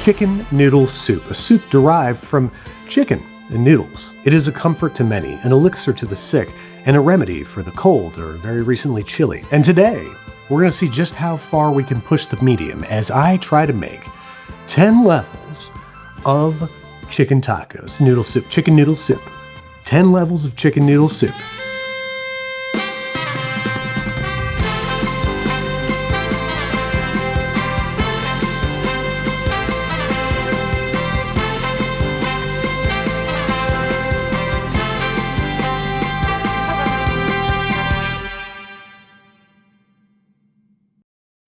chicken noodle soup, a soup derived from chicken and noodles. It is a comfort to many, an elixir to the sick, and a remedy for the cold or very recently chilly. And today, we're gonna see just how far we can push the medium as I try to make 10 levels of chicken tacos, noodle soup, chicken noodle soup. 10 levels of chicken noodle soup.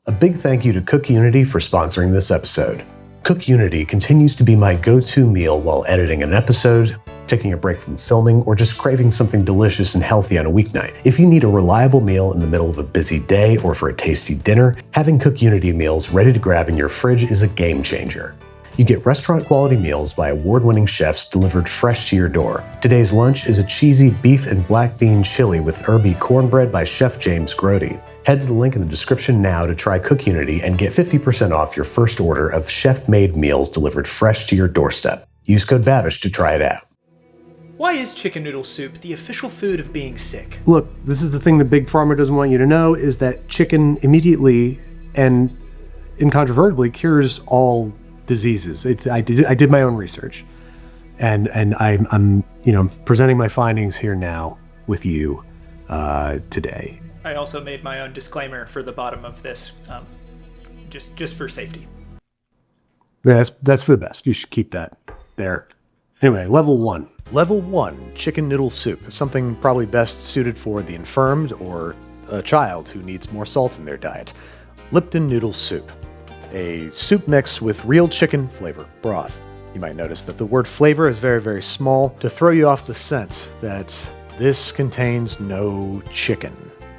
A big thank you to Cook Unity for sponsoring this episode. Cook Unity continues to be my go-to meal while editing an episode, taking a break from filming, or just craving something delicious and healthy on a weeknight. If you need a reliable meal in the middle of a busy day or for a tasty dinner, having Cook Unity meals ready to grab in your fridge is a game changer. You get restaurant-quality meals by award-winning chefs delivered fresh to your door. Today's lunch is a cheesy beef and black bean chili with herby cornbread by Chef James Grody. Head to the link in the description now to try Cook Unity and get 50% off your first order of chef-made meals delivered fresh to your doorstep. Use code Babish to try it out. Why is chicken noodle soup the official food of being sick? Look, this is the thing that Big Pharma doesn't want you to know, is that chicken immediately and incontrovertibly cures all diseases. I did my own research, and I'm presenting my findings here now with you today. I also made my own disclaimer for the bottom of this, just for safety. That's for the best. You should keep that there. Anyway, level 1. Level 1, chicken noodle soup, something probably best suited for the infirmed or a child who needs more salt in their diet. Lipton noodle soup, a soup mix with real chicken flavor broth. You might notice that the word flavor is very, very small to throw you off the scent that this contains no chicken.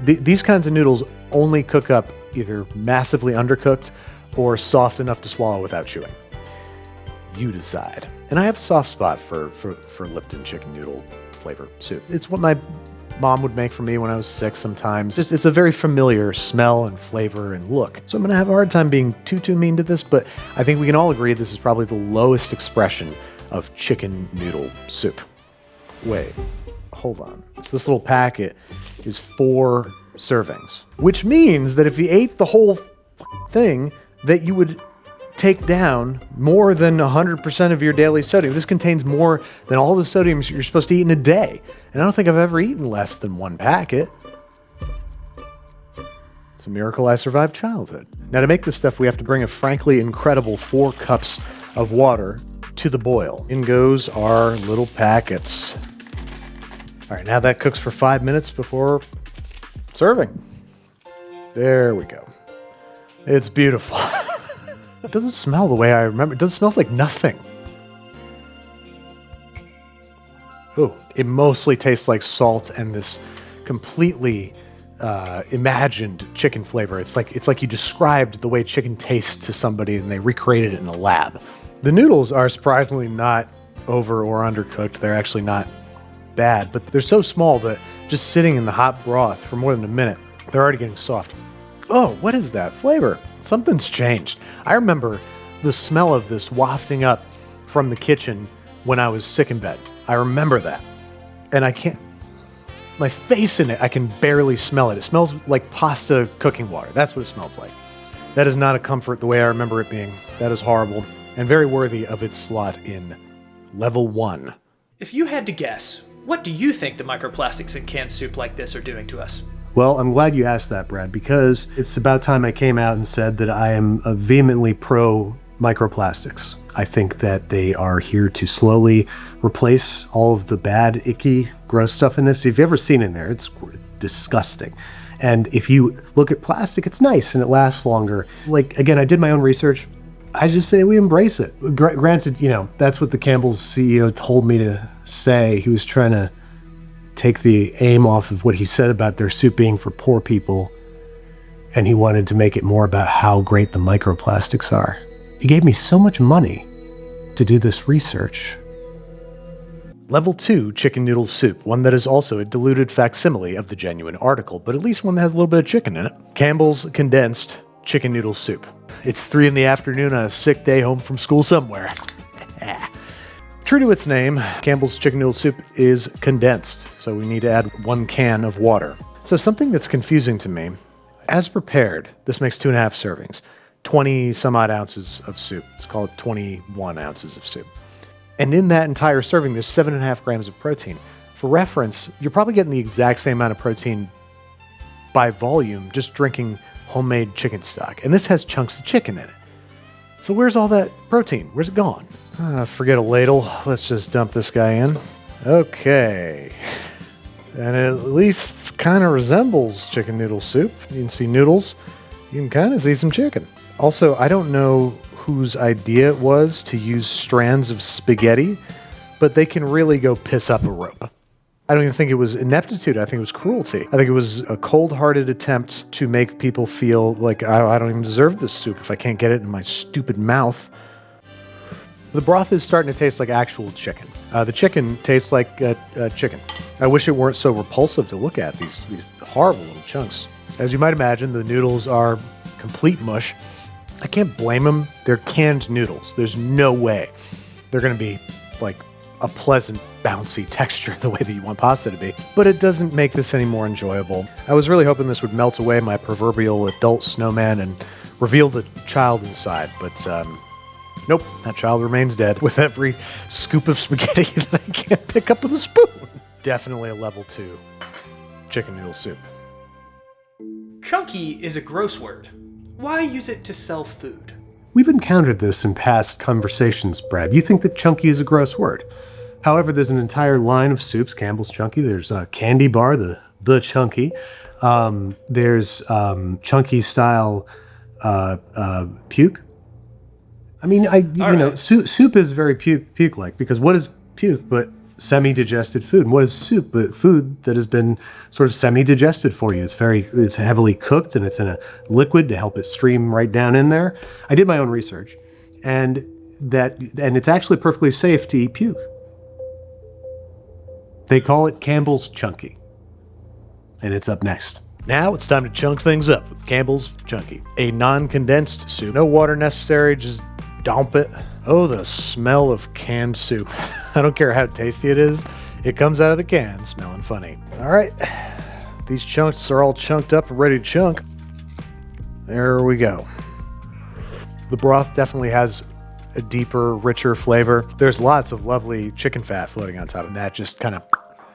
These kinds of noodles only cook up either massively undercooked or soft enough to swallow without chewing. You decide. And I have a soft spot for Lipton chicken noodle flavor soup. It's what my mom would make for me when I was sick sometimes. It's a very familiar smell and flavor and look. So I'm gonna have a hard time being too mean to this, but I think we can all agree this is probably the lowest expression of chicken noodle soup. Wait, hold on. So this little packet is 4 servings, which means that if you ate the whole thing, that you would take down more than 100% of your daily sodium. This contains more than all the sodium you're supposed to eat in a day. And I don't think I've ever eaten less than 1 packet. It's a miracle I survived childhood. Now to make this stuff, we have to bring a frankly incredible 4 cups of water to the boil. In goes our little packets. All right, now that cooks for 5 minutes before serving. There we go. It's beautiful. It doesn't smell the way I remember. It doesn't smell like nothing. Oh, it mostly tastes like salt and this completely imagined chicken flavor. It's like you described the way chicken tastes to somebody and they recreated it in a lab. The noodles are surprisingly not over or undercooked. They're actually not bad, but they're so small that just sitting in the hot broth for more than a minute, they're already getting soft. Oh, what is that flavor? Something's changed. I remember the smell of this wafting up from the kitchen when I was sick in bed. I remember that. And my face in it, I can barely smell it. It smells like pasta cooking water. That's what it smells like. That is not a comfort the way I remember it being. That is horrible and very worthy of its slot in level 1. If you had to guess, what do you think the microplastics in canned soup like this are doing to us? Well, I'm glad you asked that, Brad, because it's about time I came out and said that I am vehemently pro microplastics. I think that they are here to slowly replace all of the bad, icky, gross stuff in this. If you've ever seen in there, it's disgusting. And if you look at plastic, it's nice and it lasts longer. Like, again, I did my own research. I just say we embrace it. Granted, that's what the Campbell's CEO told me to say. He was trying to take the aim off of what he said about their soup being for poor people, and he wanted to make it more about how great the microplastics are. He gave me so much money to do this research. Level 2 chicken noodle soup, one that is also a diluted facsimile of the genuine article, but at least one that has a little bit of chicken in it. Campbell's condensed chicken noodle soup. It's 3 in the afternoon on a sick day home from school somewhere. True to its name, Campbell's chicken noodle soup is condensed, so we need to add 1 can of water. So something that's confusing to me, as prepared, this makes 2.5 servings, 20 some odd ounces of soup. Let's call it 21 ounces of soup. And in that entire serving, there's 7.5 grams of protein. For reference, you're probably getting the exact same amount of protein by volume just drinking homemade chicken stock. And this has chunks of chicken in it. So where's all that protein? Where's it gone? Forget a ladle. Let's just dump this guy in. Okay. And it at least kind of resembles chicken noodle soup. You can see noodles. You can kind of see some chicken. Also, I don't know whose idea it was to use strands of spaghetti, but they can really go piss up a rope. I don't even think it was ineptitude. I think it was cruelty. I think it was a cold-hearted attempt to make people feel like I don't even deserve this soup if I can't get it in my stupid mouth. The broth is starting to taste like actual chicken. The chicken tastes like chicken. I wish it weren't so repulsive to look at, these horrible little chunks. As you might imagine, the noodles are complete mush. I can't blame them. They're canned noodles. There's no way they're going to be like a pleasant, bouncy texture the way that you want pasta to be. But it doesn't make this any more enjoyable. I was really hoping this would melt away my proverbial adult snowman and reveal the child inside, but nope, that child remains dead with every scoop of spaghetti that I can't pick up with a spoon. Definitely a level 2 chicken noodle soup. Chunky is a gross word. Why use it to sell food? We've encountered this in past conversations, Brad. You think that chunky is a gross word. However, there's an entire line of soups, Campbell's Chunky. There's a Candy Bar, the Chunky. There's Chunky style puke. I mean, soup is very puke-like, because what is puke but semi-digested food? And what is soup but food that has been sort of semi-digested for you? It's heavily cooked, and it's in a liquid to help it stream right down in there. I did my own research, and it's actually perfectly safe to eat puke. They call it Campbell's Chunky, and it's up next. Now it's time to chunk things up with Campbell's Chunky, a non-condensed soup. No water necessary, just dump it. Oh, the smell of canned soup. I don't care how tasty it is. It comes out of the can smelling funny. All right, these chunks are all chunked up and ready to chunk. There we go. The broth definitely has a deeper, richer flavor. There's lots of lovely chicken fat floating on top, and that just kind of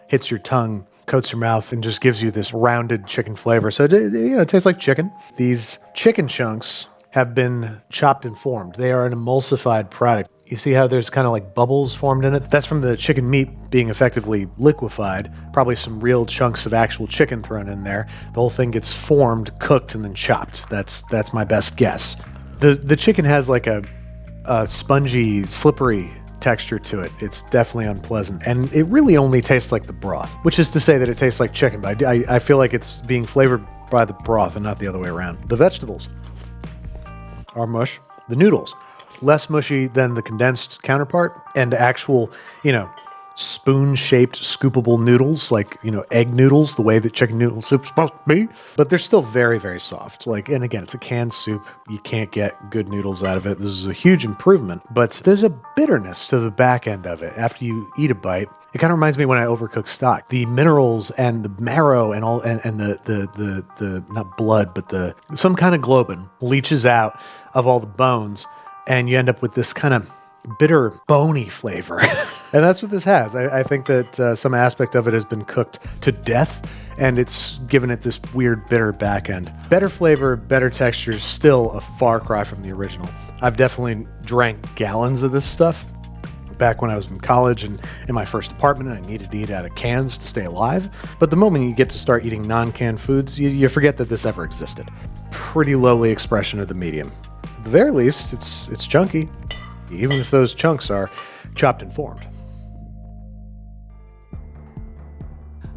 hits your tongue, coats your mouth, and just gives you this rounded chicken flavor. So it tastes like chicken. These chicken chunks have been chopped and formed. They are an emulsified product. You see how there's kind of like bubbles formed in it? That's from the chicken meat being effectively liquefied. Probably some real chunks of actual chicken thrown in there. The whole thing gets formed, cooked, and then chopped. That's my best guess. The chicken has like a spongy, slippery texture to it. It's definitely unpleasant. And it really only tastes like the broth, which is to say that it tastes like chicken, but I feel like it's being flavored by the broth and not the other way around. The vegetables are mush. The noodles, less mushy than the condensed counterpart, and actual, spoon-shaped scoopable noodles, like, egg noodles, the way that chicken noodle soup's supposed to be. But they're still very, very soft. And again, it's a canned soup. You can't get good noodles out of it. This is a huge improvement, but there's a bitterness to the back end of it. After you eat a bite, it kind of reminds me when I overcook stock. The minerals and the marrow and all, and the not blood, but some kind of globin leaches out of all the bones, and you end up with this kind of bitter, bony flavor. And that's what this has. I think that some aspect of it has been cooked to death, and it's given it this weird, bitter back end. Better flavor, better texture, still a far cry from the original. I've definitely drank gallons of this stuff back when I was in college and in my first apartment, and I needed to eat out of cans to stay alive. But the moment you get to start eating non-canned foods, you forget that this ever existed. Pretty lowly expression of the medium. At the very least, it's chunky, even if those chunks are chopped and formed.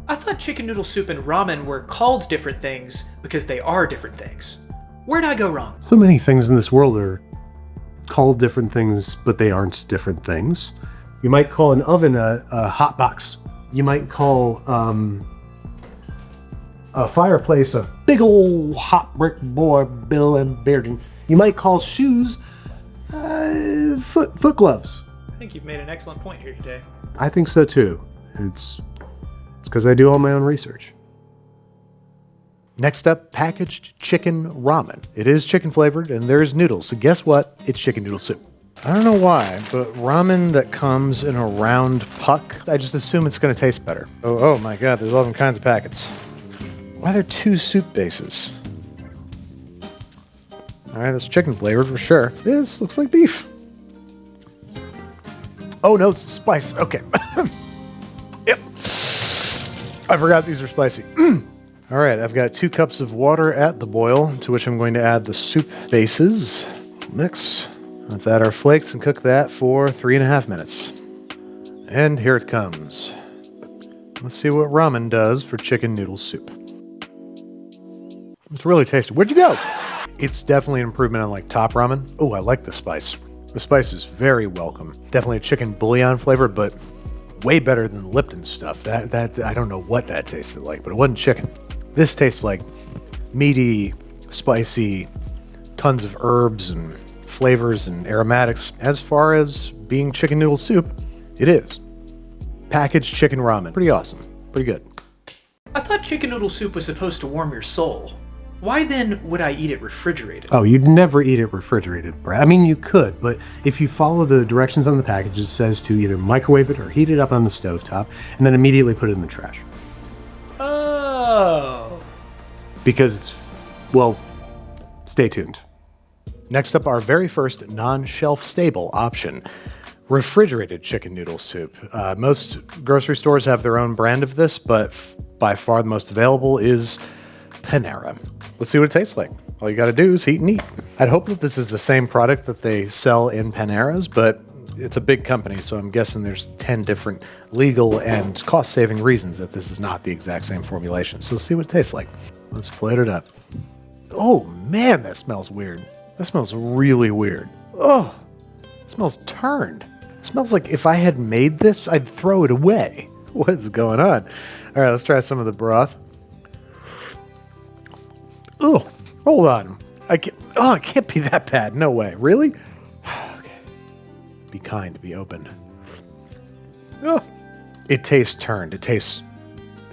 I thought chicken noodle soup and ramen were called different things because they are different things. Where'd I go wrong? So many things in this world are called different things, but they aren't different things. You might call an oven a hot box. You might call a fireplace a big old hot brick boy, Bill and Bearden. You might call shoes foot gloves. I think you've made an excellent point here today. I think so too. It's because I do all my own research. Next up, packaged chicken ramen. It is chicken flavored and there's noodles. So guess what? It's chicken noodle soup. I don't know why, but ramen that comes in a round puck, I just assume it's going to taste better. Oh my God, there's 11 kinds of packets. Why are there 2 soup bases? All right, that's chicken flavored for sure. This looks like beef. Oh no, it's the spice. Okay. Yep. I forgot these are spicy. All right, I've got 2 cups of water at the boil, to which I'm going to add the soup bases. Mix. Let's add our flakes and cook that for 3.5 minutes. And here it comes. Let's see what ramen does for chicken noodle soup. It's really tasty. Where'd you go? It's definitely an improvement on like top ramen. Oh, I like the spice. The spice is very welcome. Definitely a chicken bouillon flavor, but way better than Lipton stuff. That I don't know what that tasted like, but it wasn't chicken. This tastes like meaty, spicy, tons of herbs and flavors and aromatics. As far as being chicken noodle soup, it is. Packaged chicken ramen. Pretty awesome. Pretty good. I thought chicken noodle soup was supposed to warm your soul. Why then would I eat it refrigerated? Oh, you'd never eat it refrigerated, Brad. I mean, you could, but if you follow the directions on the package, it says to either microwave it or heat it up on the stovetop and then immediately put it in the trash. Oh. Because it's, well, stay tuned. Next up, our very first non-shelf stable option, refrigerated chicken noodle soup. Most grocery stores have their own brand of this, but by far the most available is Panera. Let's see what it tastes like. All you got to do is heat and eat. I'd hope that this is the same product that they sell in Paneras, but it's a big company, so I'm guessing there's 10 different legal and cost-saving reasons that this is not the exact same formulation. So let's see what it tastes like. Let's plate it up. Oh man, that smells weird. That smells really weird. Oh, it smells turned. It smells like if I had made this, I'd throw it away. What's going on? All right, let's try some of the broth. Oh, hold on. It can't be that bad. No way. Really? Okay. Be kind. Be open. Oh, it tastes turned. It tastes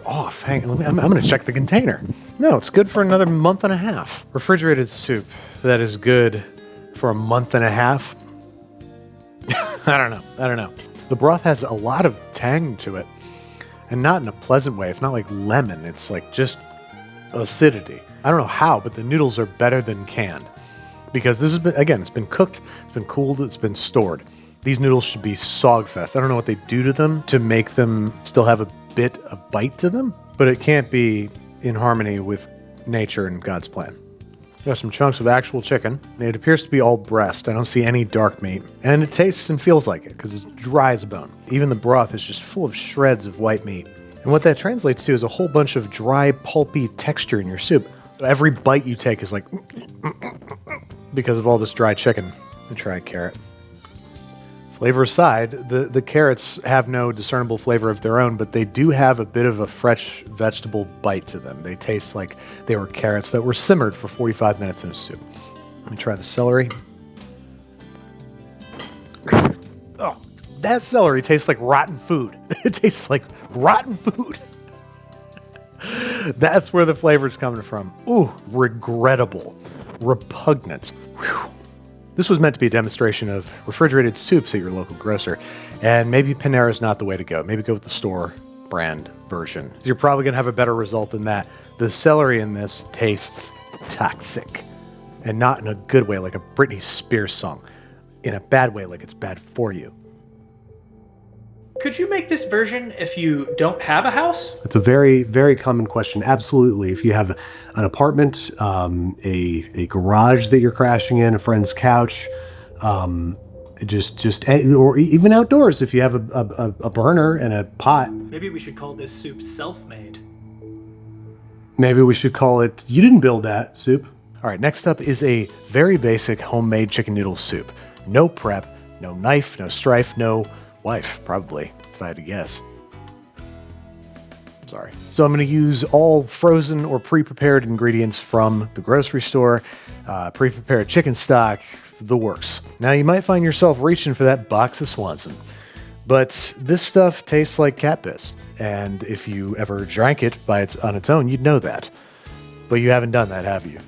off. Hang on. I'm going to check the container. No, it's good for another month and a half. Refrigerated soup that is good for a month and a half. I don't know. The broth has a lot of tang to it, and not in a pleasant way. It's not like lemon. It's like just acidity. I don't know how, but the noodles are better than canned. Because this has been, again, it's been cooked, it's been cooled, it's been stored. These noodles should be sogfest. I don't know what they do to them to make them still have a bit of bite to them, but it can't be in harmony with nature and God's plan. Got some chunks of actual chicken. It appears to be all breast. I don't see any dark meat. And it tastes and feels like it because it's dry as a bone. Even the broth is just full of shreds of white meat. And what that translates to is a whole bunch of dry, pulpy texture in your soup. Every bite you take is like because of all this dry chicken. Let me try a carrot. Flavor aside, the carrots have no discernible flavor of their own, but they do have a bit of a fresh vegetable bite to them. They taste like they were carrots that were simmered for 45 minutes in a soup. Let me try the celery. Oh, that celery tastes like rotten food. It tastes like rotten food. That's where the flavor's coming from. Ooh, regrettable, repugnant. Whew. This was meant to be a demonstration of refrigerated soups at your local grocer, and maybe Panera is not the way to go. Maybe go with the store brand version. You're probably going to have a better result than that. The celery in this tastes toxic, and not in a good way like a Britney Spears song. In a bad way like it's bad for you. Could you make this version if you don't have a house? It's a very, very common question. Absolutely. If you have an apartment, a garage that you're crashing in, a friend's couch, or even outdoors, if you have a burner and a pot. Maybe we should call this soup self-made. Maybe we should call it, you didn't build that soup. All right, next up is a very basic homemade chicken noodle soup. No prep, no knife, no strife, no wife, probably, if I had to guess. Sorry. So I'm going to use all frozen or pre-prepared ingredients from the grocery store, pre-prepared chicken stock, the works. Now you might find yourself reaching for that box of Swanson, but this stuff tastes like cat piss. And if you ever drank it on its own, you'd know that. But you haven't done that, have you?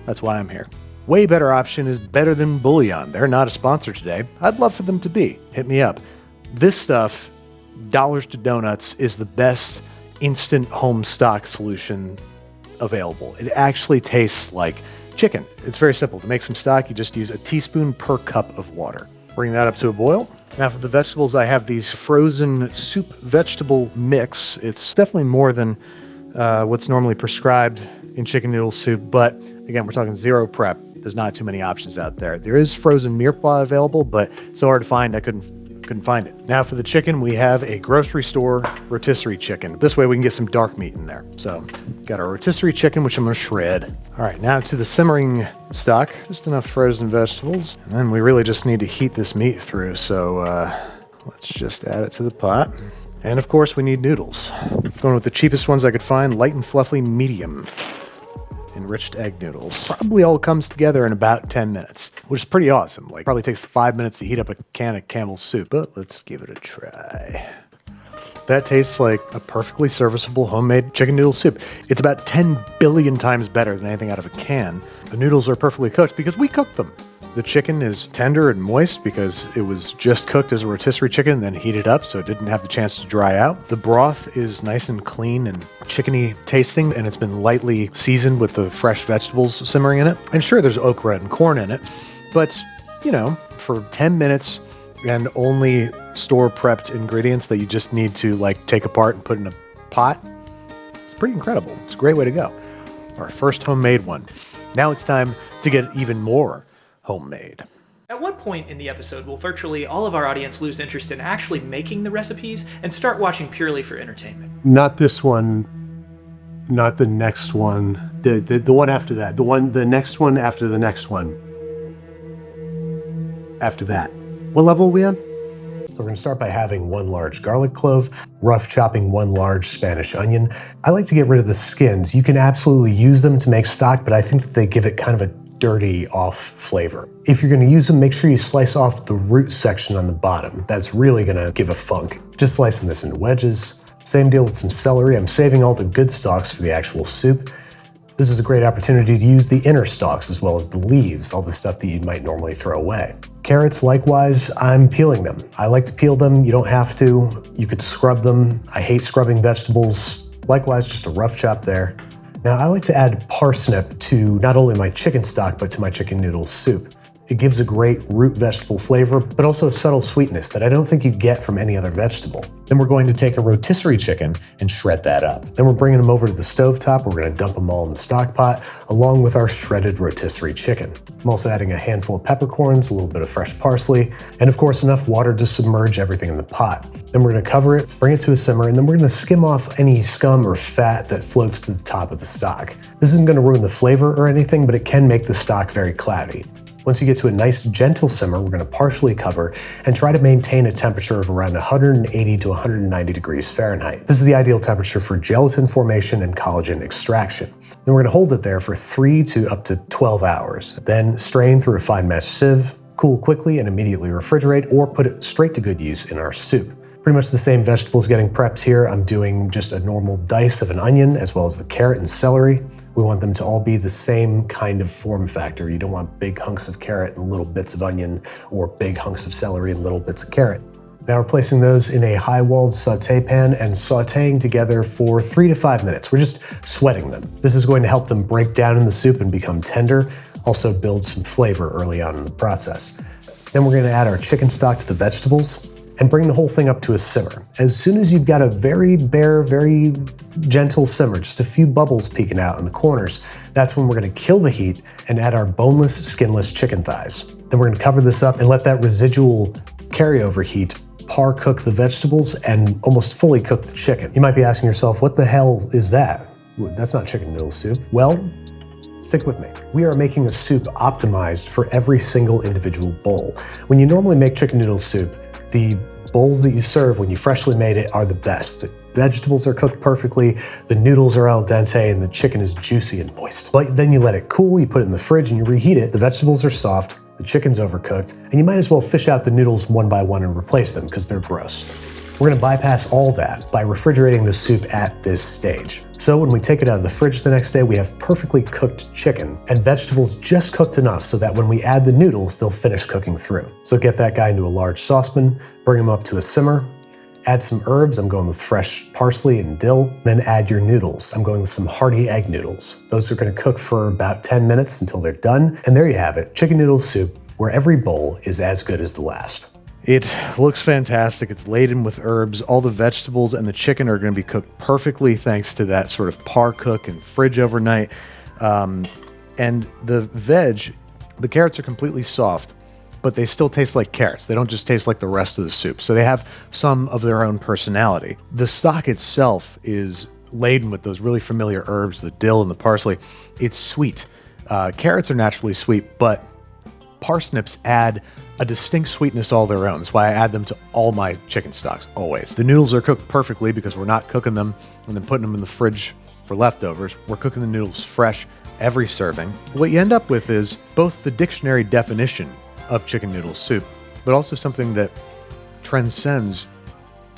That's why I'm here. Way better option is Better Than Bouillon. They're not a sponsor today. I'd love for them to be. Hit me up. This stuff, dollars to donuts, is the best instant home stock solution available. It actually tastes like chicken. It's very simple. To make some stock, you just use a teaspoon per cup of water. Bring that up to a boil. Now for the vegetables, I have these frozen soup vegetable mix. It's definitely more than what's normally prescribed in chicken noodle soup, but again, we're talking zero prep. There's not too many options out there. There is frozen mirepoix available, but so hard to find, I couldn't find it. Now for the chicken, we have a grocery store rotisserie chicken. This way we can get some dark meat in there. So got our rotisserie chicken, which I'm gonna shred. All right, now to the simmering stock, just enough frozen vegetables. And then we really just need to heat this meat through. So let's just add it to the pot. And of course we need noodles. Going with the cheapest ones I could find, light and fluffy medium. Enriched egg noodles. Probably all comes together in about 10 minutes, which is pretty awesome. Like, probably takes 5 minutes to heat up a can of Campbell's soup, but let's give it a try. That tastes like a perfectly serviceable homemade chicken noodle soup. It's about 10 billion times better than anything out of a can. The noodles are perfectly cooked because we cooked them. The chicken is tender and moist because it was just cooked as a rotisserie chicken and then heated up, so it didn't have the chance to dry out. The broth is nice and clean and chickeny tasting, and it's been lightly seasoned with the fresh vegetables simmering in it. And sure, there's okra and corn in it, but, you know, for 10 minutes and only store-prepped ingredients that you just need to, like, take apart and put in a pot, it's pretty incredible. It's a great way to go. Our first homemade one. Now it's time to get even more homemade. At what point in the episode will virtually all of our audience lose interest in actually making the recipes and start watching purely for entertainment? Not this one, not the next one, the one after that, the next one after the next one. After that. What level are we on? So we're gonna start by having 1 large garlic clove, rough chopping 1 large Spanish onion. I like to get rid of the skins. You can absolutely use them to make stock, but I think that they give it kind of a dirty off flavor. If you're gonna use them, make sure you slice off the root section on the bottom. That's really gonna give a funk. Just slicing this into wedges. Same deal with some celery. I'm saving all the good stalks for the actual soup. This is a great opportunity to use the inner stalks as well as the leaves, all the stuff that you might normally throw away. Carrots, likewise, I'm peeling them. I like to peel them. You don't have to. You could scrub them. I hate scrubbing vegetables. Likewise, just a rough chop there. Now, I like to add parsnip to not only my chicken stock, but to my chicken noodle soup. It gives a great root vegetable flavor, but also a subtle sweetness that I don't think you get from any other vegetable. Then we're going to take a rotisserie chicken and shred that up. Then we're bringing them over to the stovetop. We're going to dump them all in the stock pot, along with our shredded rotisserie chicken. I'm also adding a handful of peppercorns, a little bit of fresh parsley, and of course enough water to submerge everything in the pot. Then we're going to cover it, bring it to a simmer, and then we're going to skim off any scum or fat that floats to the top of the stock. This isn't going to ruin the flavor or anything, but it can make the stock very cloudy. Once you get to a nice gentle simmer, we're going to partially cover and try to maintain a temperature of around 180 to 190 degrees Fahrenheit. This is the ideal temperature for gelatin formation and collagen extraction. Then we're going to hold it there for 3 to up to 12 hours. Then strain through a fine mesh sieve, cool quickly and immediately refrigerate, or put it straight to good use in our soup. Pretty much the same vegetables getting prepped here. I'm doing just a normal dice of an onion as well as the carrot and celery. We want them to all be the same kind of form factor. You don't want big hunks of carrot and little bits of onion, or big hunks of celery and little bits of carrot. Now we're placing those in a high-walled saute pan and sauteing together for 3 to 5 minutes. We're just sweating them. This is going to help them break down in the soup and become tender, also build some flavor early on in the process. Then we're going to add our chicken stock to the vegetables and bring the whole thing up to a simmer. As soon as you've got a very bare, very gentle simmer, just a few bubbles peeking out in the corners, that's when we're gonna kill the heat and add our boneless, skinless chicken thighs. Then we're gonna cover this up and let that residual carryover heat par cook the vegetables and almost fully cook the chicken. You might be asking yourself, what the hell is that? That's not chicken noodle soup. Well, stick with me. We are making a soup optimized for every single individual bowl. When you normally make chicken noodle soup, the bowls that you serve when you freshly made it are the best. The vegetables are cooked perfectly, the noodles are al dente, and the chicken is juicy and moist. But then you let it cool, you put it in the fridge and you reheat it. The vegetables are soft, the chicken's overcooked, and you might as well fish out the noodles one by one and replace them because they're gross. We're gonna bypass all that by refrigerating the soup at this stage. So when we take it out of the fridge the next day, we have perfectly cooked chicken and vegetables just cooked enough so that when we add the noodles, they'll finish cooking through. So get that guy into a large saucepan, bring him up to a simmer, add some herbs. I'm going with fresh parsley and dill. Then add your noodles. I'm going with some hearty egg noodles. Those are gonna cook for about 10 minutes until they're done. And there you have it, chicken noodle soup, where every bowl is as good as the last. It looks fantastic. It's laden with herbs. All the vegetables and the chicken are going to be cooked perfectly thanks to that sort of par cook and fridge overnight. And the veg, the carrots are completely soft, but they still taste like carrots. They don't just taste like the rest of the soup. So they have some of their own personality. The stock itself is laden with those really familiar herbs, the dill and the parsley. It's sweet. Carrots are naturally sweet, but parsnips add a distinct sweetness all their own. That's why I add them to all my chicken stocks, always. The noodles are cooked perfectly because we're not cooking them and then putting them in the fridge for leftovers. We're cooking the noodles fresh every serving. What you end up with is both the dictionary definition of chicken noodle soup, but also something that transcends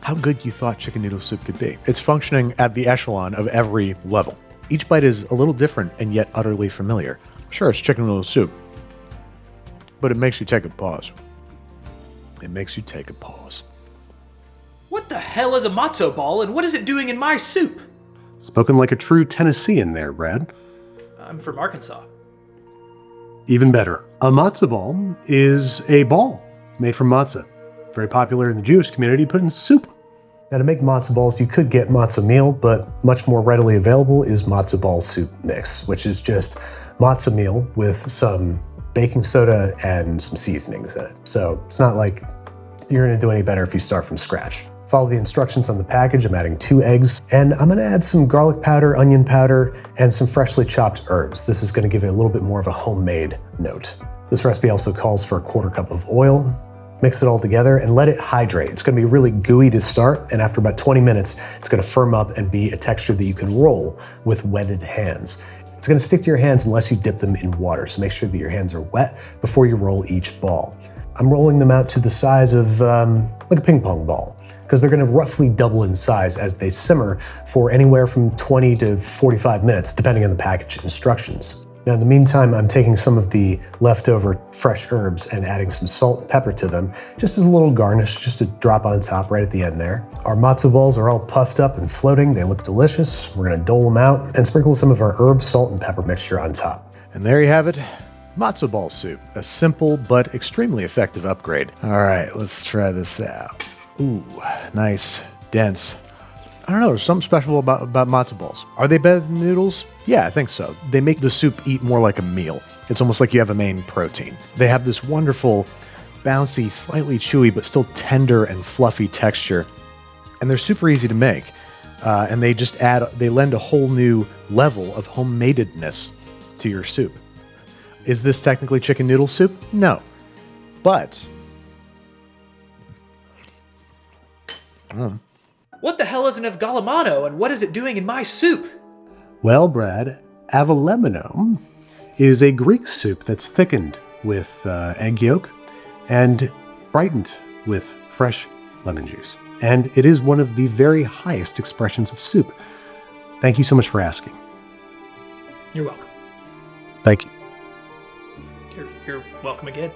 how good you thought chicken noodle soup could be. It's functioning at the echelon of every level. Each bite is a little different and yet utterly familiar. Sure, it's chicken noodle soup, but it makes you take a pause. It makes you take a pause. What the hell is a matzo ball and what is it doing in my soup? Spoken like a true Tennessean there, Brad. I'm from Arkansas. Even better. A matzo ball is a ball made from matzah. Very popular in the Jewish community, put in soup. Now to make matzo balls, you could get matzo meal, but much more readily available is matzo ball soup mix, which is just matzo meal with some baking soda and some seasonings in it. So it's not like you're gonna do any better if you start from scratch. Follow the instructions on the package. I'm adding 2 eggs, and I'm gonna add some garlic powder, onion powder, and some freshly chopped herbs. This is gonna give it a little bit more of a homemade note. This recipe also calls for a 1/4 cup of oil. Mix it all together and let it hydrate. It's gonna be really gooey to start, and after about 20 minutes, it's gonna firm up and be a texture that you can roll with wetted hands. It's gonna stick to your hands unless you dip them in water, so make sure that your hands are wet before you roll each ball. I'm rolling them out to the size of like a ping pong ball, because they're gonna roughly double in size as they simmer for anywhere from 20 to 45 minutes, depending on the package instructions. Now in the meantime, I'm taking some of the leftover fresh herbs and adding some salt and pepper to them, just as a little garnish, just to drop on top right at the end there. Our matzo balls are all puffed up and floating. They look delicious. We're gonna dole them out and sprinkle some of our herb, salt, and pepper mixture on top. And there you have it, matzo ball soup, a simple but extremely effective upgrade. All right, let's try this out. Ooh, nice, dense. I don't know, there's something special about matzo balls. Are they better than noodles? Yeah, I think so. They make the soup eat more like a meal. It's almost like you have a main protein. They have this wonderful, bouncy, slightly chewy, but still tender and fluffy texture. And they're super easy to make. And they lend a whole new level of homemadedness to your soup. Is this technically chicken noodle soup? No. But What the hell is an avgalamano and what is it doing in my soup? well, Brad, avgolemono is a Greek soup that's thickened with egg yolk and brightened with fresh lemon juice. And it is one of the very highest expressions of soup. Thank you so much for asking. You're welcome. Thank you. You're welcome again.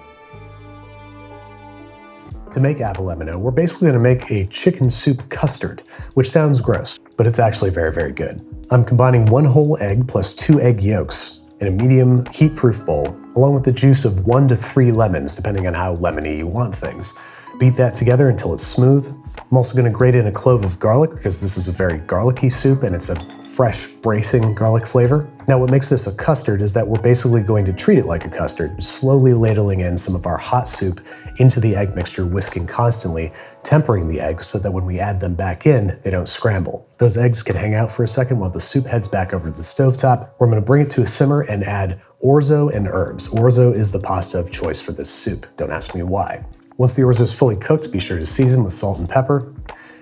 To make avgolemono, we're basically gonna make a chicken soup custard, which sounds gross, but it's actually very, very good. I'm combining 1 whole egg plus 2 egg yolks in a medium heat-proof bowl, along with the juice of 1 to 3 lemons, depending on how lemony you want things. Beat that together until it's smooth. I'm also gonna grate in a clove of garlic because this is a very garlicky soup and it's a fresh, bracing garlic flavor. Now what makes this a custard is that we're basically going to treat it like a custard, slowly ladling in some of our hot soup into the egg mixture, whisking constantly, tempering the eggs so that when we add them back in, they don't scramble. Those eggs can hang out for a second while the soup heads back over to the stovetop, where I'm gonna bring it to a simmer and add orzo and herbs. Orzo is the pasta of choice for this soup. Don't ask me why. Once the orzo is fully cooked, be sure to season with salt and pepper.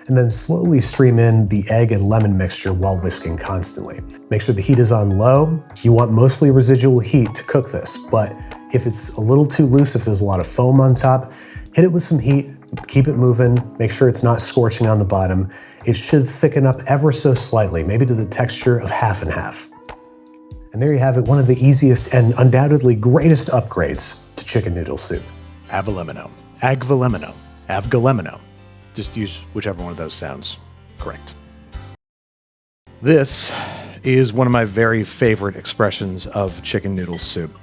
and then slowly stream in the egg and lemon mixture while whisking constantly. Make sure the heat is on low. You want mostly residual heat to cook this, but if it's a little too loose, if there's a lot of foam on top, hit it with some heat, keep it moving, make sure it's not scorching on the bottom. It should thicken up ever so slightly, maybe to the texture of half and half. And there you have it, one of the easiest and undoubtedly greatest upgrades to chicken noodle soup. Avelemino, agvelemino, avgalemino. Just use whichever one of those sounds correct. This is one of my very favorite expressions of chicken noodle soup.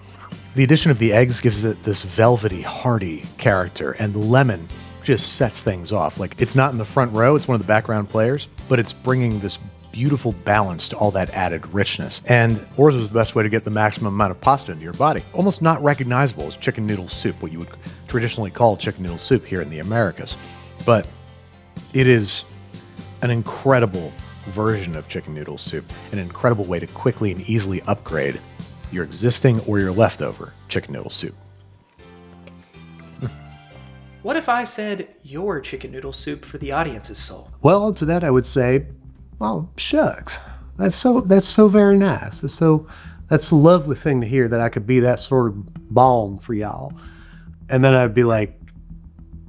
The addition of the eggs gives it this velvety, hearty character, and the lemon just sets things off. Like, it's not in the front row, it's one of the background players, but it's bringing this beautiful balance to all that added richness. And orzo is the best way to get the maximum amount of pasta into your body. Almost not recognizable as chicken noodle soup, what you would traditionally call chicken noodle soup here in the Americas. But it is an incredible version of chicken noodle soup, an incredible way to quickly and easily upgrade your existing or your leftover chicken noodle soup. What if I said your chicken noodle soup for the audience's soul? Well, to that I would say, well, shucks. That's so very nice. That's a lovely thing to hear, that I could be that sort of balm for y'all. And then I'd be like,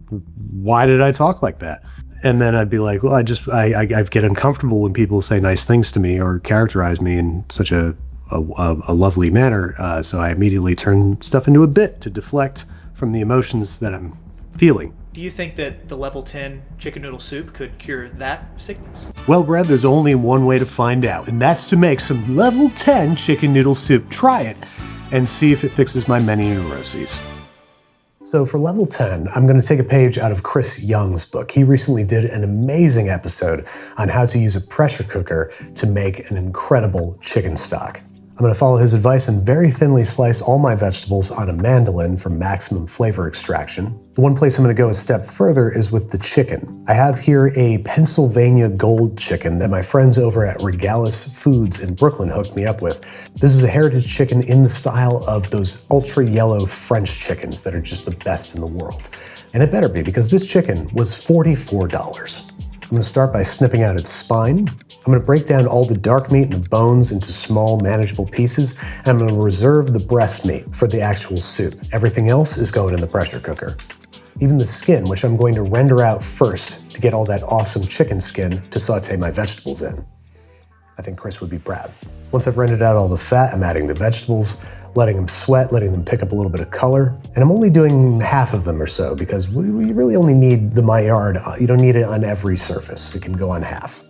why did I talk like that? And then I'd be like, well, I get uncomfortable when people say nice things to me or characterize me in such a lovely manner. So I immediately turn stuff into a bit to deflect from the emotions that I'm feeling. Do you think that the level 10 chicken noodle soup could cure that sickness? Well, Brad, there's only one way to find out, and that's to make some level 10 chicken noodle soup. Try it and see if it fixes my many neuroses. So for level 10, I'm going to take a page out of Chris Young's book. He recently did an amazing episode on how to use a pressure cooker to make an incredible chicken stock. I'm going to follow his advice and very thinly slice all my vegetables on a mandolin for maximum flavor extraction. The one place I'm going to go a step further is with the chicken. I have here a Pennsylvania gold chicken that my friends over at Regalis Foods in Brooklyn hooked me up with. This is a heritage chicken in the style of those ultra yellow French chickens that are just the best in the world. And it better be, because this chicken was $44. I'm going to start by snipping out its spine. I'm going to break down all the dark meat and the bones into small, manageable pieces, and I'm going to reserve the breast meat for the actual soup. Everything else is going in the pressure cooker. Even the skin, which I'm going to render out first to get all that awesome chicken skin to saute my vegetables in. I think Chris would be proud. Once I've rendered out all the fat, I'm adding the vegetables, letting them sweat, letting them pick up a little bit of color. And I'm only doing half of them or so, because we really only need the Maillard. You don't need it on every surface. It can go on half.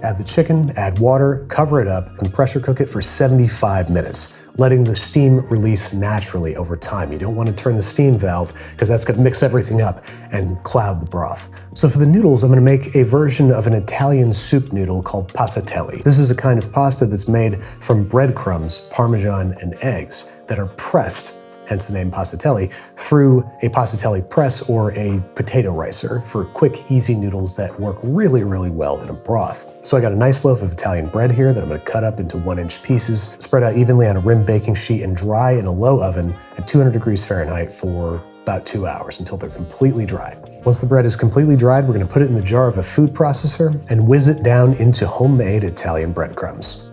Add the chicken, add water, cover it up, and pressure cook it for 75 minutes, letting the steam release naturally over time. You don't want to turn the steam valve, because that's going to mix everything up and cloud the broth. So for the noodles, I'm going to make a version of an Italian soup noodle called passatelli. This is a kind of pasta that's made from breadcrumbs, parmesan, and eggs that are pressed, hence the name passatelli, through a passatelli press or a potato ricer for quick, easy noodles that work really, really well in a broth. So I got a nice loaf of Italian bread here that I'm going to cut up into 1-inch pieces, spread out evenly on a rim baking sheet, and dry in a low oven at 200 degrees Fahrenheit for about 2 hours until they're completely dry. Once the bread is completely dried, we're going to put it in the jar of a food processor and whiz it down into homemade Italian breadcrumbs,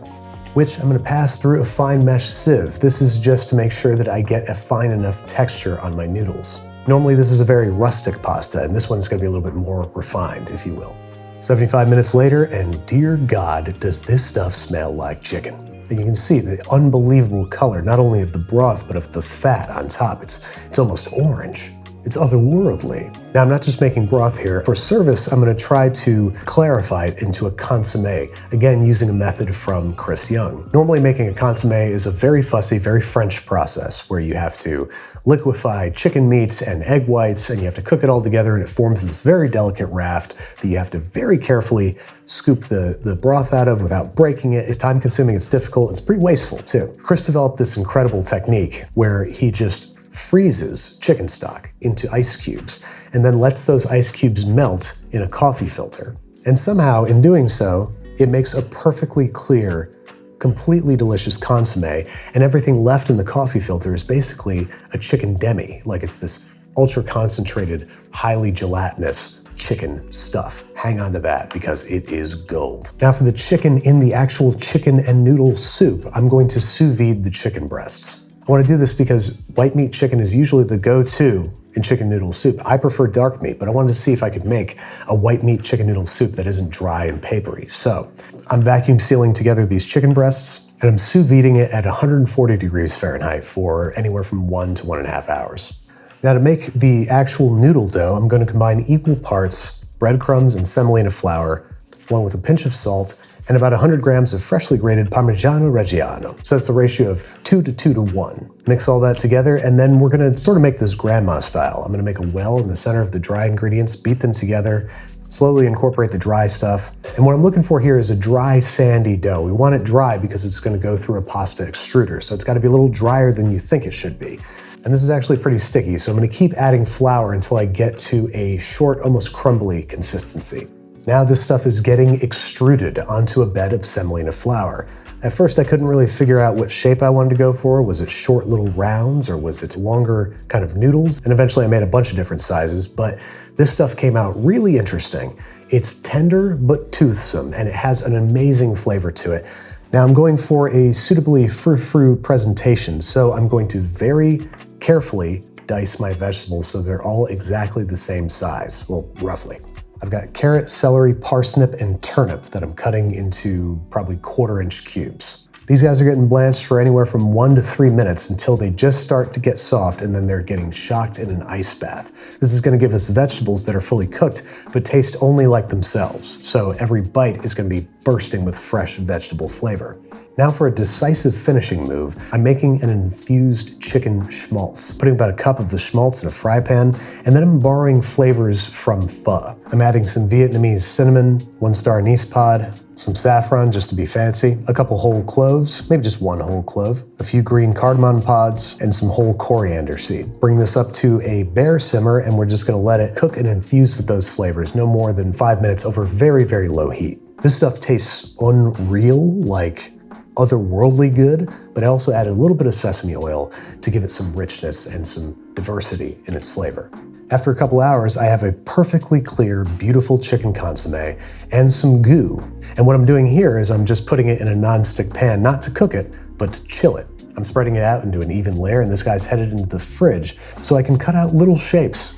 which I'm going to pass through a fine mesh sieve. This is just to make sure that I get a fine enough texture on my noodles. Normally this is a very rustic pasta, and this one is going to be a little bit more refined, if you will. 75 minutes later, and dear God, does this stuff smell like chicken. And you can see the unbelievable color, not only of the broth, but of the fat on top. It's almost orange. It's otherworldly. Now, I'm not just making broth here. For service, I'm going to try to clarify it into a consommé, again, using a method from Chris Young. Normally, making a consommé is a very fussy, very French process where you have to liquefy chicken meats and egg whites, and you have to cook it all together, and it forms this very delicate raft that you have to very carefully scoop the broth out of without breaking it. It's time-consuming, it's difficult, it's pretty wasteful, too. Chris developed this incredible technique where he just freezes chicken stock into ice cubes and then lets those ice cubes melt in a coffee filter. And somehow, in doing so, it makes a perfectly clear, completely delicious consommé, and everything left in the coffee filter is basically a chicken demi, like it's this ultra concentrated, highly gelatinous chicken stuff. Hang on to that because it is gold. Now for the chicken in the actual chicken and noodle soup, I'm going to sous vide the chicken breasts. I want to do this because white meat chicken is usually the go-to in chicken noodle soup. I prefer dark meat, but I wanted to see if I could make a white meat chicken noodle soup that isn't dry and papery. So I'm vacuum sealing together these chicken breasts and I'm sous videing it at 140 degrees Fahrenheit for anywhere from 1 to 1.5 hours. Now to make the actual noodle dough, I'm going to combine equal parts breadcrumbs and semolina flour, along with a pinch of salt and about 100 grams of freshly grated Parmigiano Reggiano. So that's a ratio of 2 to 2 to 1. Mix all that together, and then we're gonna sort of make this grandma style. I'm gonna make a well in the center of the dry ingredients, beat them together, slowly incorporate the dry stuff. And what I'm looking for here is a dry, sandy dough. We want it dry because it's gonna go through a pasta extruder, so it's gotta be a little drier than you think it should be. And this is actually pretty sticky, so I'm gonna keep adding flour until I get to a short, almost crumbly consistency. Now this stuff is getting extruded onto a bed of semolina flour. At first I couldn't really figure out what shape I wanted to go for. Was it short little rounds or was it longer kind of noodles? And eventually I made a bunch of different sizes, but this stuff came out really interesting. It's tender but toothsome and it has an amazing flavor to it. Now I'm going for a suitably frou-frou presentation, so I'm going to very carefully dice my vegetables so they're all exactly the same size, well, roughly. I've got carrot, celery, parsnip, and turnip that I'm cutting into probably 1/4-inch cubes. These guys are getting blanched for anywhere from 1 to 3 minutes until they just start to get soft and then they're getting shocked in an ice bath. This is gonna give us vegetables that are fully cooked but taste only like themselves. So every bite is gonna be bursting with fresh vegetable flavor. Now for a decisive finishing move, I'm making an infused chicken schmaltz. Putting about a cup of the schmaltz in a fry pan, and then I'm borrowing flavors from pho. I'm adding some Vietnamese cinnamon, 1-star anise pod, some saffron just to be fancy, a couple whole cloves, maybe just 1 whole clove, a few green cardamom pods, and some whole coriander seed. Bring this up to a bare simmer, and we're just gonna let it cook and infuse with those flavors, no more than 5 minutes over very, very low heat. This stuff tastes unreal, like otherworldly good, but I also added a little bit of sesame oil to give it some richness and some diversity in its flavor. After a couple hours, I have a perfectly clear, beautiful chicken consommé and some goo. And what I'm doing here is I'm just putting it in a non-stick pan, not to cook it, but to chill it. I'm spreading it out into an even layer, and this guy's headed into the fridge so I can cut out little shapes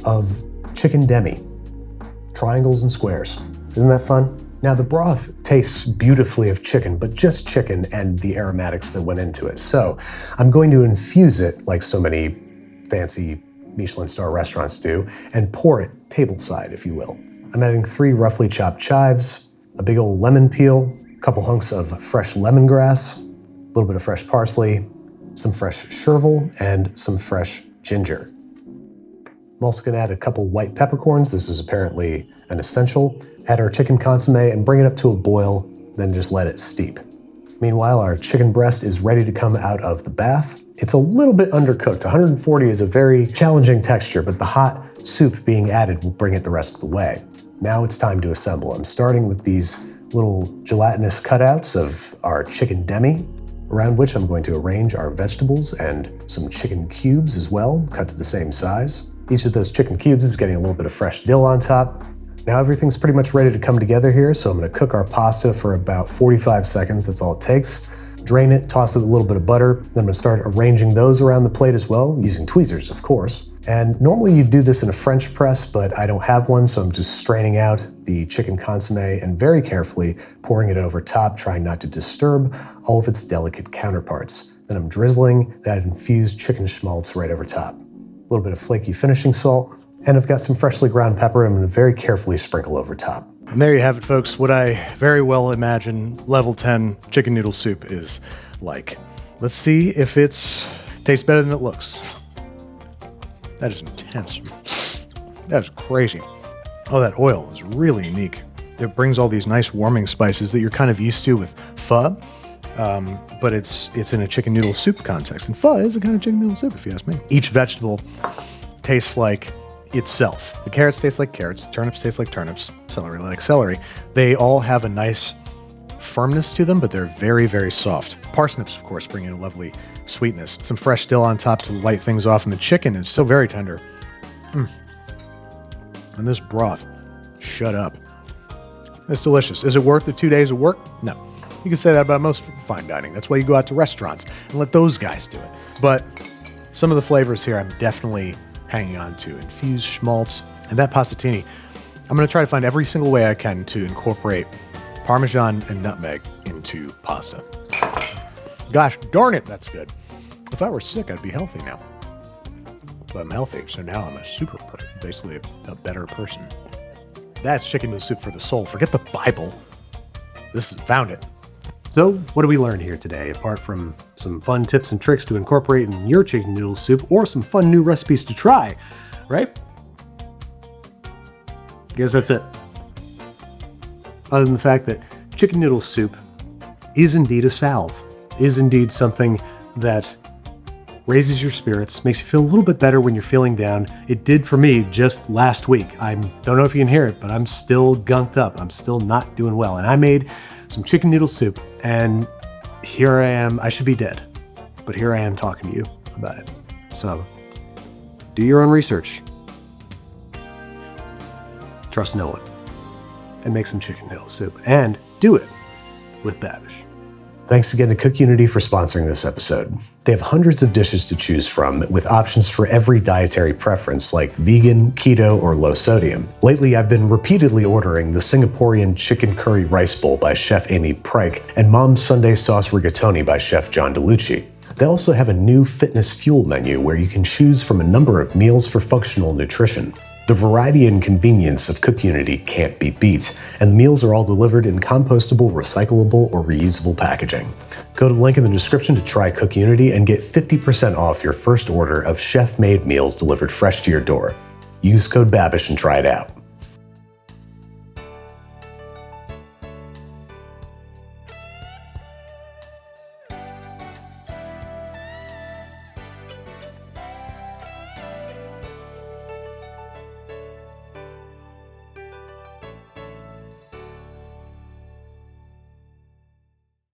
of chicken demi, triangles and squares. Isn't that fun? Now the broth tastes beautifully of chicken, but just chicken and the aromatics that went into it. So I'm going to infuse it like so many fancy Michelin star restaurants do and pour it tableside, if you will. I'm adding 3 roughly chopped chives, a big old lemon peel, a couple hunks of fresh lemongrass, a little bit of fresh parsley, some fresh chervil, and some fresh ginger. I'm also gonna add a couple white peppercorns. This is apparently an essential. Add our chicken consommé and bring it up to a boil, then just let it steep. Meanwhile, our chicken breast is ready to come out of the bath. It's a little bit undercooked. 140 is a very challenging texture, but the hot soup being added will bring it the rest of the way. Now it's time to assemble. I'm starting with these little gelatinous cutouts of our chicken demi, around which I'm going to arrange our vegetables and some chicken cubes as well, cut to the same size. Each of those chicken cubes is getting a little bit of fresh dill on top. Now everything's pretty much ready to come together here, so I'm gonna cook our pasta for about 45 seconds, that's all it takes. Drain it, toss it with a little bit of butter, then I'm gonna start arranging those around the plate as well, using tweezers, of course. And normally you'd do this in a French press, but I don't have one, so I'm just straining out the chicken consommé and very carefully pouring it over top, trying not to disturb all of its delicate counterparts. Then I'm drizzling that infused chicken schmaltz right over top. A little bit of flaky finishing salt, and I've got some freshly ground pepper I'm gonna very carefully sprinkle over top. And there you have it, folks. What I very well imagine level 10 chicken noodle soup is like. Let's see if it's tastes better than it looks. That is intense. That is crazy. Oh, that oil is really unique. It brings all these nice warming spices that you're kind of used to with pho, but it's in a chicken noodle soup context. And pho is a kind of chicken noodle soup, if you ask me. Each vegetable tastes like itself. The carrots taste like carrots, turnips taste like turnips, celery like celery. They all have a nice firmness to them, but they're very, very soft. Parsnips, of course, bring in a lovely sweetness. Some fresh dill on top to light things off, and the chicken is so very tender. And this broth, shut up. It's delicious. Is it worth the 2 days of work? No. You can say that about most fine dining. That's why you go out to restaurants and let those guys do it. But some of the flavors here I'm definitely hanging on to. Infused schmaltz and that pasatini. I'm going to try to find every single way I can to incorporate Parmesan and nutmeg into pasta. Gosh darn it, that's good. If I were sick, I'd be healthy now. But I'm healthy, so now I'm basically a better person. That's chicken noodle soup for the soul. Forget the Bible. Found it. So, what do we learn here today, apart from some fun tips and tricks to incorporate in your chicken noodle soup, or some fun new recipes to try, right? I guess that's it. Other than the fact that chicken noodle soup is indeed a salve, is indeed something that raises your spirits, makes you feel a little bit better when you're feeling down. It did for me just last week. I don't know if you can hear it, but I'm still gunked up. I'm still not doing well. And I made some chicken noodle soup, and here I am. I should be dead, but here I am talking to you about it. So do your own research. Trust no one. And make some chicken noodle soup. And do it with Babish. Thanks again to Cook Unity for sponsoring this episode. They have hundreds of dishes to choose from, with options for every dietary preference like vegan, keto, or low sodium. Lately, I've been repeatedly ordering the Singaporean chicken curry rice bowl by Chef Amy Pryke and Mom's Sunday sauce rigatoni by Chef John DeLucci. They also have a new fitness fuel menu where you can choose from a number of meals for functional nutrition. The variety and convenience of Cook Unity can't be beat, and the meals are all delivered in compostable, recyclable, or reusable packaging. Go to the link in the description to try Cook Unity and get 50% off your first order of chef-made meals delivered fresh to your door. Use code Babish and try it out.